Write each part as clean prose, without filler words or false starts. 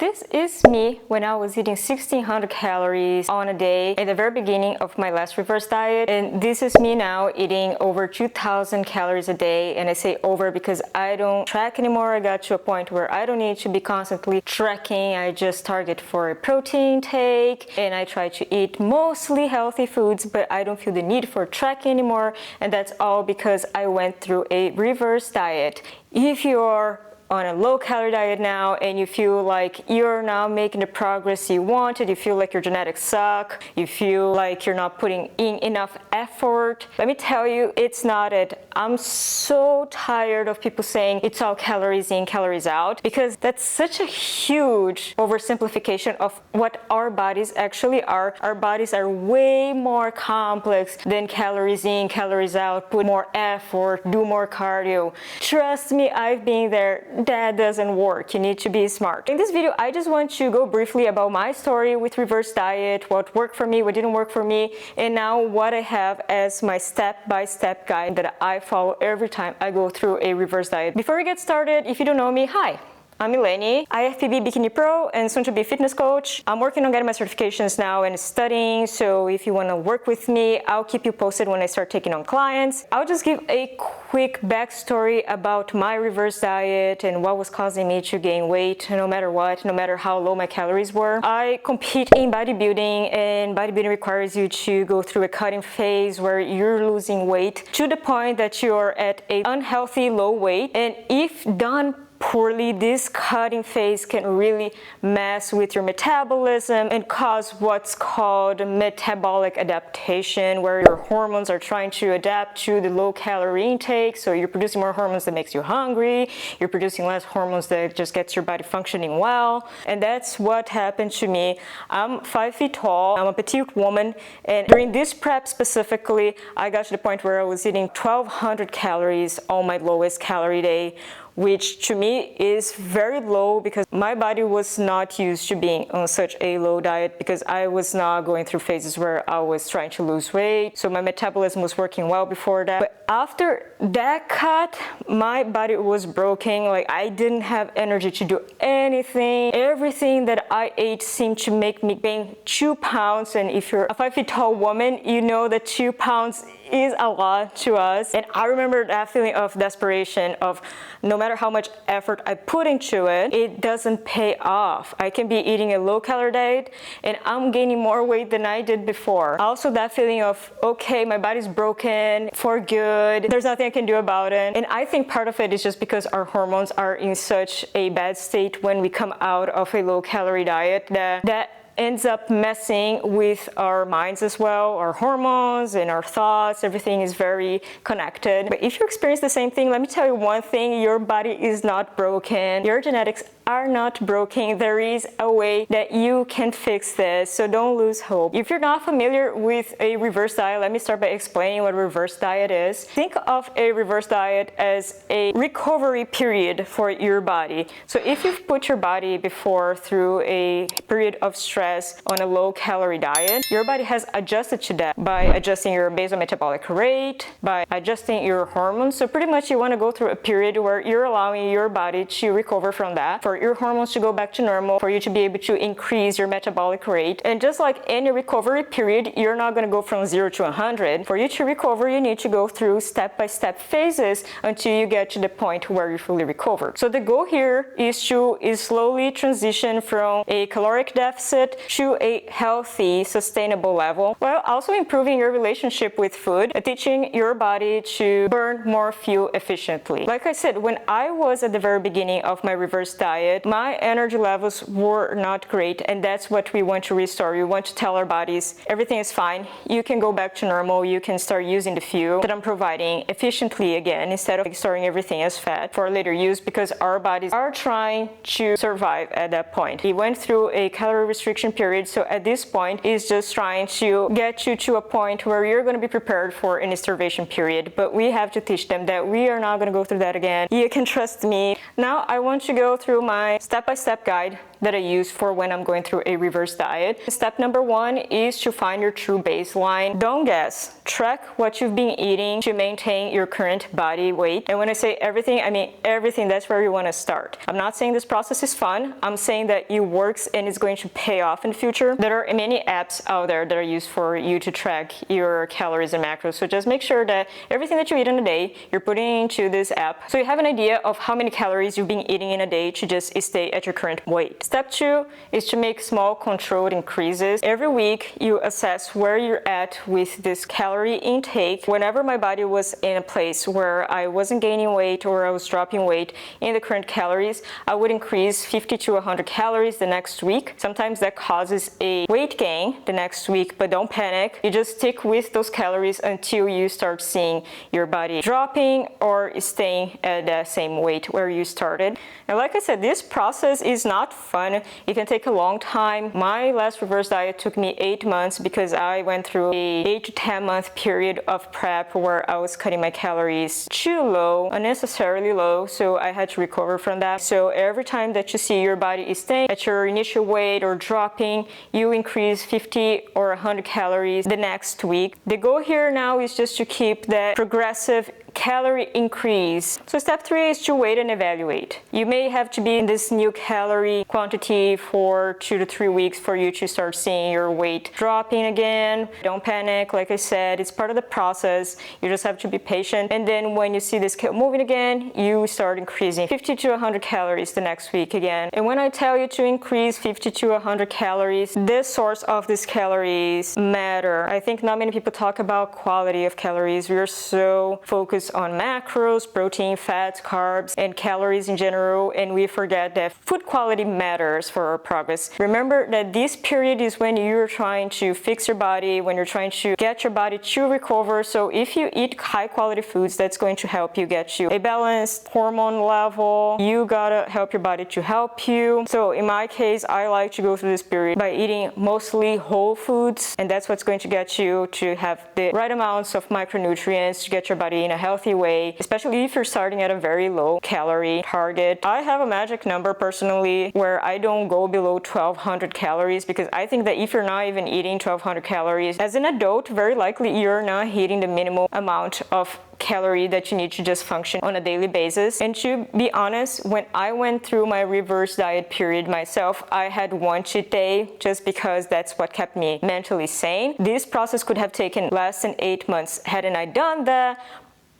This is me when I was eating 1600 calories on a day at the very beginning of my last reverse diet, and this is me now eating over 2000 calories a day. And I say over because I don't track anymore. I got to a point where I don't need to be constantly tracking. I just target for a protein intake and I try to eat mostly healthy foods, but I don't feel the need for tracking anymore, and that's all because I went through a reverse diet. If you're on a low-calorie diet now and you feel like you're now making the progress you wanted, you feel like your genetics suck, you feel like you're not putting in enough effort, let me tell you, it's not it. I'm so tired of people saying it's all calories in, calories out, because that's such a huge oversimplification of what our bodies actually are. Our bodies are way more complex than calories in, calories out, put more effort, do more cardio. Trust me, I've been there. That doesn't work. You need to be smart. In this video, I just want to go briefly about my story with reverse diet, what worked for me, what didn't work for me, and now what I have as my step-by-step guide that I follow every time I go through a reverse diet. Before we get started, if you don't know me, hi. I'm Eleni, IFBB Bikini Pro and soon to be fitness coach. I'm working on getting my certifications now and studying, so if you want to work with me, I'll keep you posted when I start taking on clients. I'll just give a quick backstory about my reverse diet and what was causing me to gain weight no matter what, no matter how low my calories were. I compete in bodybuilding, and bodybuilding requires you to go through a cutting phase where you're losing weight to the point that you're at an unhealthy low weight, and if done poorly, this cutting phase can really mess with your metabolism and cause what's called metabolic adaptation, where your hormones are trying to adapt to the low calorie intake. So you're producing more hormones that makes you hungry, you're producing less hormones that just gets your body functioning well, and that's what happened to me. I'm 5 feet tall, I'm a petite woman, and during this prep specifically, I got to the point where I was eating 1200 calories on my lowest calorie day, which to me is very low because my body was not used to being on such a low diet, because I was not going through phases where I was trying to lose weight. So my metabolism was working well before that. But after that cut, my body was broken. Like, I didn't have energy to do anything. Everything that I ate seemed to make me gain 2 pounds. And if you're a 5 feet tall woman, you know that 2 pounds is a lot to us. And I remember that feeling of desperation of no matter how much effort I put into it, it doesn't pay off. I can be eating a low-calorie diet and I'm gaining more weight than I did before. Also that feeling of, okay, my body's broken for good, there's nothing I can do about it. And I think part of it is just because our hormones are in such a bad state when we come out of a low-calorie diet that ends up messing with our minds as well. Our hormones and our thoughts, everything is very connected. But if you experience the same thing, let me tell you one thing: your body is not broken. Your genetics are not broken. There is a way that you can fix this, so don't lose hope. If you're not familiar with a reverse diet, let me start by explaining what a reverse diet is. Think of a reverse diet as a recovery period for your body. So if you've put your body before through a period of stress on a low-calorie diet, your body has adjusted to that by adjusting your basal metabolic rate, by adjusting your hormones. So pretty much you want to go through a period where you're allowing your body to recover from that, for your hormones to go back to normal, for you to be able to increase your metabolic rate. And just like any recovery period, you're not going to go from 0 to 100. For you to recover, you need to go through step-by-step phases until you get to the point where you're fully recovered. So the goal here is to slowly transition from a caloric deficit to a healthy, sustainable level, while also improving your relationship with food and teaching your body to burn more fuel efficiently. Like I said, when I was at the very beginning of my reverse diet, my energy levels were not great, and that's what we want to restore. We want to tell our bodies everything is fine, you can go back to normal, you can start using the fuel that I'm providing efficiently again, instead of storing everything as fat for later use, because our bodies are trying to survive at that point. We went through a calorie restriction period, so at this point is just trying to get you to a point where you're going to be prepared for an starvation period. But we have to teach them that we are not going to go through that again. You can trust me. Now I want to go through my step-by-step guide that I use for when I'm going through a reverse diet. Step number 1 is to find your true baseline. Don't guess. Track what you've been eating to maintain your current body weight. And when I say everything, I mean everything. That's where you want to start. I'm not saying this process is fun. I'm saying that it works and it's going to pay off in the future. There are many apps out there that are used for you to track your calories and macros. So just make sure that everything that you eat in a day, you're putting into this app. So you have an idea of how many calories you've been eating in a day to just stay at your current weight. Step 2 is to make small controlled increases. Every week you assess where you're at with this calorie intake. Whenever my body was in a place where I wasn't gaining weight or I was dropping weight in the current calories, I would increase 50 to 100 calories the next week. Sometimes that causes a weight gain the next week, but don't panic. You just stick with those calories until you start seeing your body dropping or staying at that same weight where you started. And like I said, this process is not fun. It can take a long time. My last reverse diet took me 8 months because I went through a 8 to 10 month period of prep where I was cutting my calories too low, unnecessarily low, so I had to recover from that. So every time that you see your body is staying at your initial weight or dropping, you increase 50 or 100 calories the next week. The goal here now is just to keep that progressive calorie increase. So step 3 is to wait and evaluate. You may have to be in this new calorie quantity for 2 to 3 weeks for you to start seeing your weight dropping again. Don't panic. Like I said, it's part of the process. You just have to be patient. And then when you see this scale moving again, you start increasing 50 to 100 calories the next week again. And when I tell you to increase 50 to 100 calories, the source of these calories matter. I think not many people talk about quality of calories. We are so focused on macros, protein, fats, carbs, and calories in general, and we forget that food quality matters for our progress. Remember that this period is when you're trying to fix your body, when you're trying to get your body to recover. So if you eat high quality foods, that's going to help you get you a balanced hormone level. You gotta help your body to help you. So in my case, I like to go through this period by eating mostly whole foods, and that's what's going to get you to have the right amounts of micronutrients to get your body in a healthy way, especially if you're starting at a very low calorie target. I have a magic number personally where I don't go below 1200 calories because I think that if you're not even eating 1200 calories as an adult, very likely you're not hitting the minimal amount of calorie that you need to just function on a daily basis. And to be honest, when I went through my reverse diet period myself, I had one cheat day just because that's what kept me mentally sane. This process could have taken less than 8 months hadn't I done that.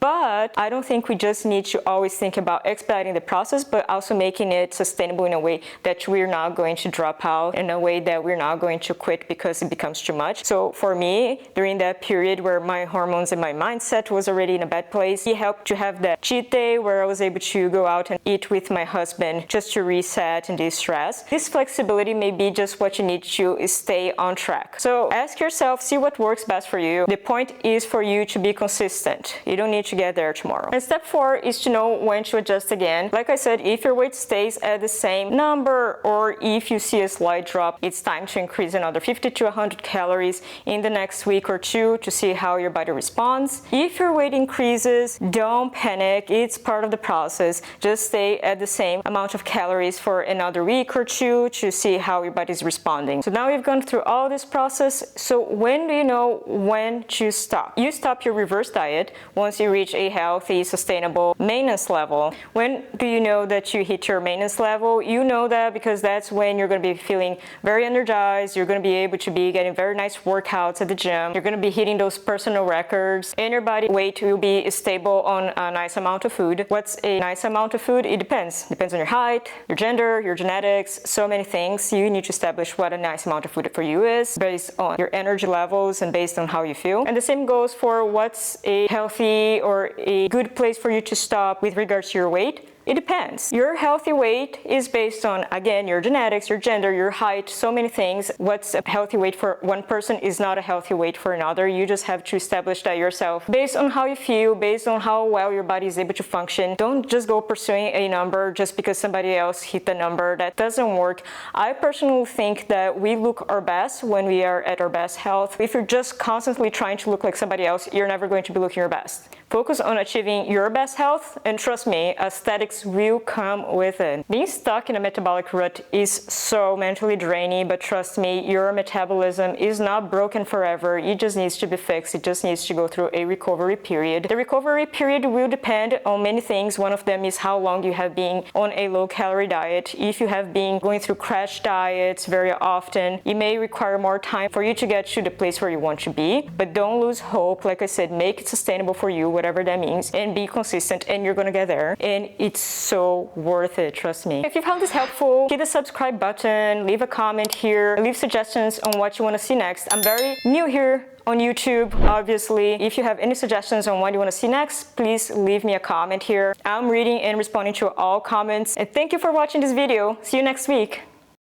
But I don't think we just need to always think about expediting the process, but also making it sustainable in a way that we're not going to drop out, in a way that we're not going to quit because it becomes too much. So for me, during that period where my hormones and my mindset was already in a bad place, it helped to have that cheat day where I was able to go out and eat with my husband just to reset and de-stress. This flexibility may be just what you need to stay on track. So ask yourself, see what works best for you. The point is for you to be consistent. You don't need to get there tomorrow. And step 4 is to know when to adjust again. Like I said, if your weight stays at the same number or if you see a slight drop, it's time to increase another 50 to 100 calories in the next week or 2 to see how your body responds. If your weight increases, don't panic. It's part of the process. Just stay at the same amount of calories for another week or 2 to see how your body is responding. So now we've gone through all this process. So when do you know when to stop? You stop your reverse diet once you reach a healthy, sustainable maintenance level. When do you know that you hit your maintenance level? You know that because that's when you're going to be feeling very energized. You're going to be able to be getting very nice workouts at the gym. You're going to be hitting those personal records, and your body weight will be stable on a nice amount of food. What's a nice amount of food? It depends. Depends on your height, your gender, your genetics, so many things. You need to establish what a nice amount of food for you is based on your energy levels and based on how you feel. And the same goes for what's a healthy or a good place for you to stop with regards to your weight. It depends. Your healthy weight is based on, again, your genetics, your gender, your height, so many things. What's a healthy weight for one person is not a healthy weight for another. You just have to establish that yourself based on how you feel, based on how well your body is able to function. Don't just go pursuing a number just because somebody else hit the number. That doesn't work. I personally think that we look our best when we are at our best health. If you're just constantly trying to look like somebody else, you're never going to be looking your best. Focus on achieving your best health, and trust me, aesthetics will come with it. Being stuck in a metabolic rut is so mentally draining, but trust me, your metabolism is not broken forever. It just needs to be fixed. It just needs to go through a recovery period. The recovery period will depend on many things. One of them is how long you have been on a low-calorie diet. If you have been going through crash diets very often, it may require more time for you to get to the place where you want to be. But don't lose hope. Like I said, make it sustainable for you, whatever that means, and be consistent, and you're gonna get there. And it's so worth it, trust me. If you found this helpful, hit the subscribe button, leave a comment here, leave suggestions on what you want to see next. I'm very new here on YouTube, obviously. If you have any suggestions on what you want to see next, please leave me a comment here. I'm reading and responding to all comments. And thank you for watching this video. See you next week.